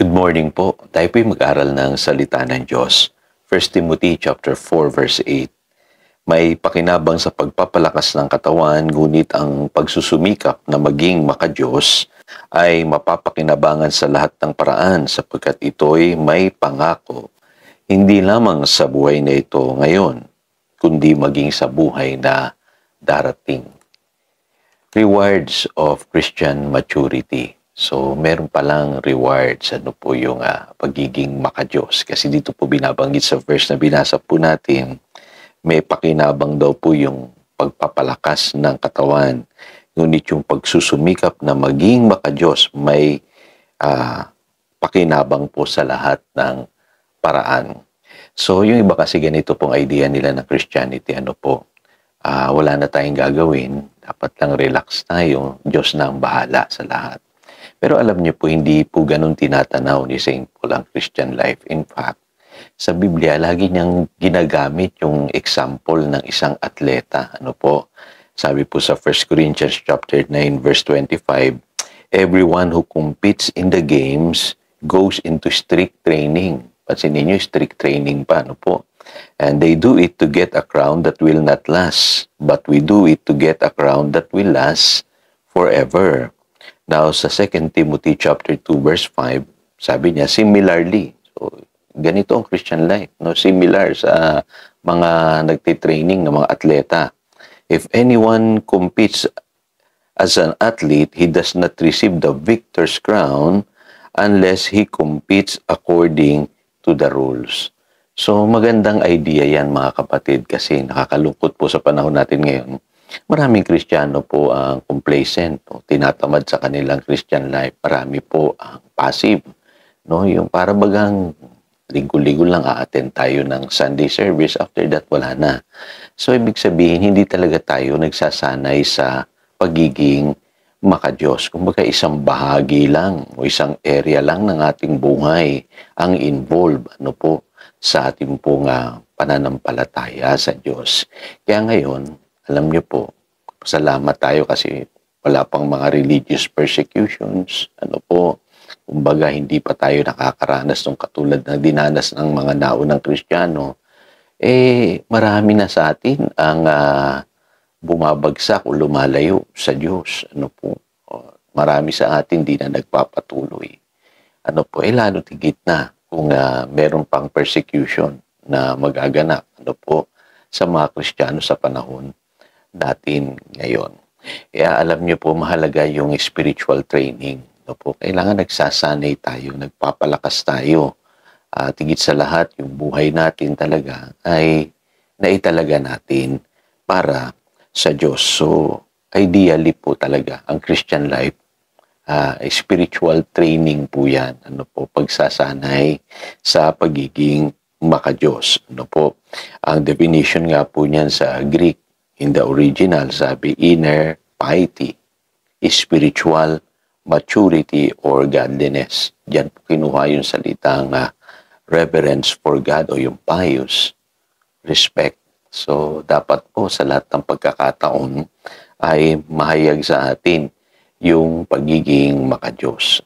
Good morning po. Tayo po'y mag-aral ng salita ng Diyos. 1 Timothy chapter 4 verse 8. May pakinabang sa pagpapalakas ng katawan, ngunit ang pagsusumikap na maging makadiyos ay mapapakinabangan sa lahat ng paraan sapagkat ito'y may pangako, hindi lamang sa buhay na ito ngayon, kundi maging sa buhay na darating. Rewards of Christian maturity. So, meron palang rewards. Ano po yung pagiging makadiyos? Kasi dito po binabanggit sa verse na binasa po natin, may pakinabang daw po yung pagpapalakas ng katawan. Ngunit yung pagsusumikap na maging makadiyos, may pakinabang po sa lahat ng paraan. So, yung iba kasi ganito pong idea nila ng Christianity, wala na tayong gagawin, dapat lang relax tayo, Diyos na ang bahala sa lahat. Pero alam niyo po, hindi po ganun tinatanaw ni St. Paul ang Christian life. In fact, sa Biblia, lagi niyang ginagamit yung example ng isang atleta. Sabi po sa 1 Corinthians chapter 9 verse 25, everyone who competes in the games goes into strict training. Pansinin niyo, strict training pa, And they do it to get a crown that will not last, but we do it to get a crown that will last forever. Now, sa 2 Timothy chapter 2 verse 5, sabi niya, similarly, so ganito ang Christian life, similar sa mga nagtitraining ng mga atleta. If anyone competes as an athlete, he does not receive the victor's crown unless he competes according to the rules. So, magandang idea yan mga kapatid kasi nakakalungkot po sa panahon natin ngayon. Maraming Kristiyano po ang complacent, tinatamad sa kanilang Christian life. Marami po ang passive, yung para bagang linggo-linggo lang a-attend tayo ng Sunday service, after that wala na. So, ibig sabihin, hindi talaga tayo nagsasanay sa pagiging makadiyos. Kumbaga, isang bahagi lang o isang area lang ng ating buhay ang involved, sa ating pong pananampalataya sa Diyos. Kaya ngayon, alam niyo po, salamat tayo kasi wala pang mga religious persecutions. Kumbaga, hindi pa tayo nakakaranas ng katulad na dinanas ng mga naunang Kristiyano. Marami na sa atin ang bumabagsak o lumalayo sa Diyos. Marami sa atin di na nagpapatuloy. Lalo tigit na kung meron pang persecution na magaganap, sa mga Kristiyano sa panahon natin ngayon. Kaya alam niyo po, mahalaga yung spiritual training. Kailangan nagsasanay tayo, nagpapalakas tayo. Tigit sa lahat, yung buhay natin talaga ay naitalaga natin para sa Diyos. So, ideally po talaga, ang Christian life, spiritual training po yan. Pagsasanay sa pagiging makadiyos. Ang definition nga po niyan sa Greek, in the original, sabi, inner piety, spiritual maturity or godliness. Diyan po kinuha yung salitang reverence for God o yung pious respect. So, dapat po sa lahat ng pagkakataon ay mahayag sa atin yung pagiging makadiyos.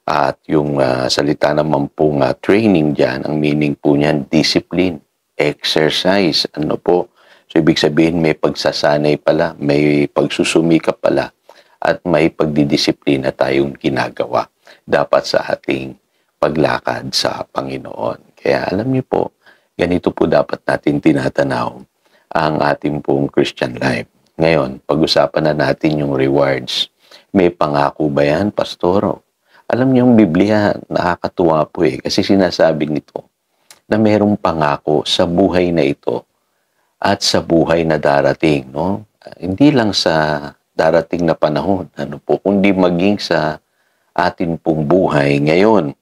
At yung salita naman pong training diyan, ang meaning po niyan, discipline, exercise. So, ibig sabihin may pagsasanay pala, may pagsusumikap pala, at may pagdidisiplina tayong ginagawa dapat sa ating paglakad sa Panginoon. Kaya alam niyo po, ganito po dapat natin tinatanaw ang ating pong Christian life. Ngayon, pag-usapan na natin yung rewards. May pangako ba yan, Pastoro? Alam niyo yung Biblia, nakakatuwa po kasi sinasabi nito na mayroong pangako sa buhay na ito at sa buhay na darating, Hindi lang sa darating na panahon, kundi maging sa atin pong buhay ngayon.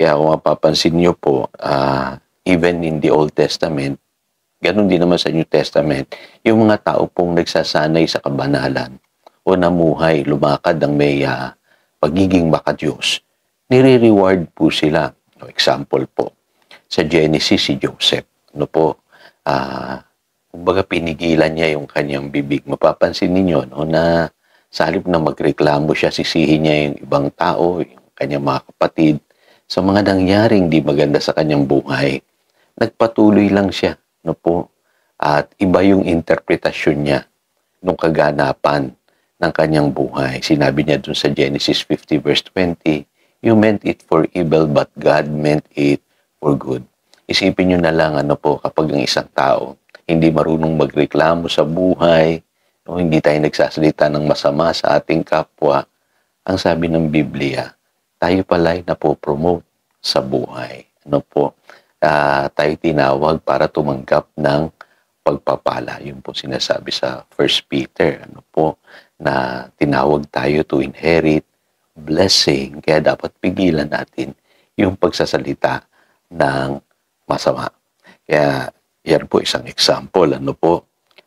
Kaya kung mapapansin niyo po, even in the Old Testament, ganun din naman sa New Testament, yung mga tao pong nagsasanay sa kabanalan o namuhay, lumakad ang may pagiging makadiyos, nire-reward po sila. Example po, sa Genesis si Joseph, kumbaga pinigilan niya yung kanyang bibig. Mapapansin ninyo na sa halip na magreklamo siya, sisihin niya yung ibang tao, yung kanyang mga kapatid, sa mga nangyaring di maganda sa kanyang buhay, nagpatuloy lang siya, no po? At iba yung interpretasyon niya nung kaganapan ng kanyang buhay. Sinabi niya dun sa Genesis 50 verse 20, "You meant it for evil, but God meant it for good." Isipin niyo na lang, ano po, kapag ang isang tao hindi marunong magreklamo sa buhay, o hindi tayo nagsasalita ng masama sa ating kapwa, ang sabi ng Biblia, tayo pala ay napopromote sa buhay. Ano po? Tayo tinawag para tumanggap ng pagpapala. Yun po sinasabi sa First Peter. Ano po? Na tinawag tayo to inherit blessing. Kaya dapat pigilan natin yung pagsasalita ng masama. Kaya yan po isang example. Ano po?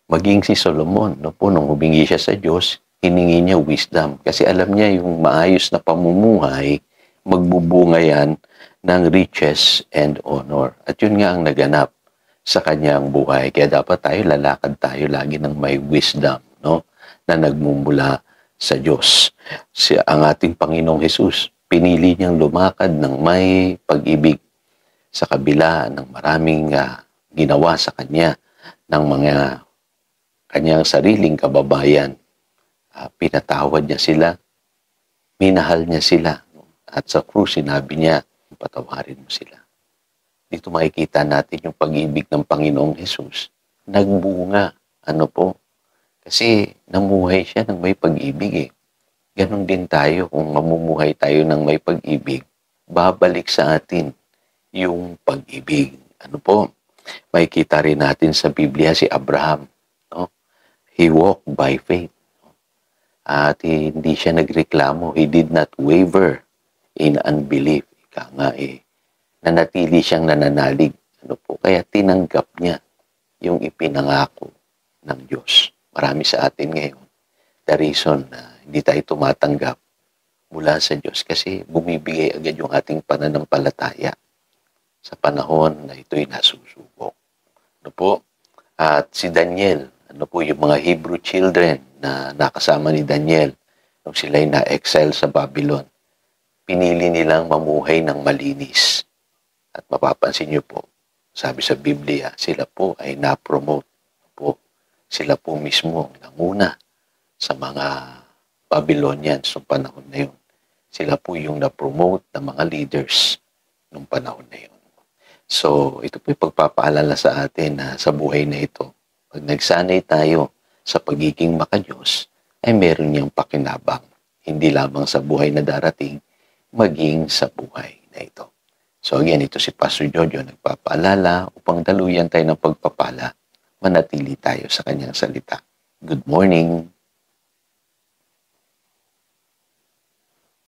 Maging si Solomon, no po, nung humingi siya sa Diyos, hiningi niya wisdom. Kasi alam niya yung maayos na pamumuhay, magbubunga yan ng riches and honor. At yun nga ang naganap sa kanyang buhay. Kaya dapat tayo, lalakad tayo lagi ng may wisdom, no? Na nagmumula sa Diyos. Ang ating Panginoong Hesus, pinili niyang lumakad ng may pag-ibig sa kabila ng maraming ginawa sa kanya ng mga kanyang sariling kababayan. Pinatawad niya sila, minahal niya sila. At sa krus, sinabi niya, patawarin mo sila. Dito makikita natin yung pag-ibig ng Panginoong Hesus. Nagbunga. Ano po? Kasi namuhay siya ng may pag-ibig eh. Ganon din tayo kung mamumuhay tayo ng may pag-ibig, babalik sa atin yung pag-ibig. Ano po? Makikita rin natin sa Biblia si Abraham. No? He walked by faith. At hindi siya nagreklamo. He did not waver in unbelief. Ika nga nanatili siyang nananalig. Ano po? Kaya tinanggap niya yung ipinangako ng Diyos. Marami sa atin ngayon, the reason na hindi tayo tumatanggap mula sa Diyos kasi bumibigay agad yung ating pananampalataya sa panahon na ito'y nasusubok. Ano po? At si Daniel, ano po, yung mga Hebrew children na nakasama ni Daniel nung sila'y na-exile sa Babylon, pinili nilang mamuhay ng malinis. At mapapansin niyo po, sabi sa Biblia, sila po ay na-promote po. Sila po mismo nanguna sa mga Babylonians noong panahon na yun. Sila po yung na-promote ng mga leaders noong panahon na yun. So, ito po yung pagpapaalala sa atin na sa buhay na ito, pag nagsanay tayo sa pagiging makadiyos, ay meron niyang pakinabang. Hindi lamang sa buhay na darating, maging sa buhay na ito. So again, ito si Pastor Jojo nagpapaalala upang daluyan tayo ng pagpapala, manatili tayo sa kanyang salita. Good morning!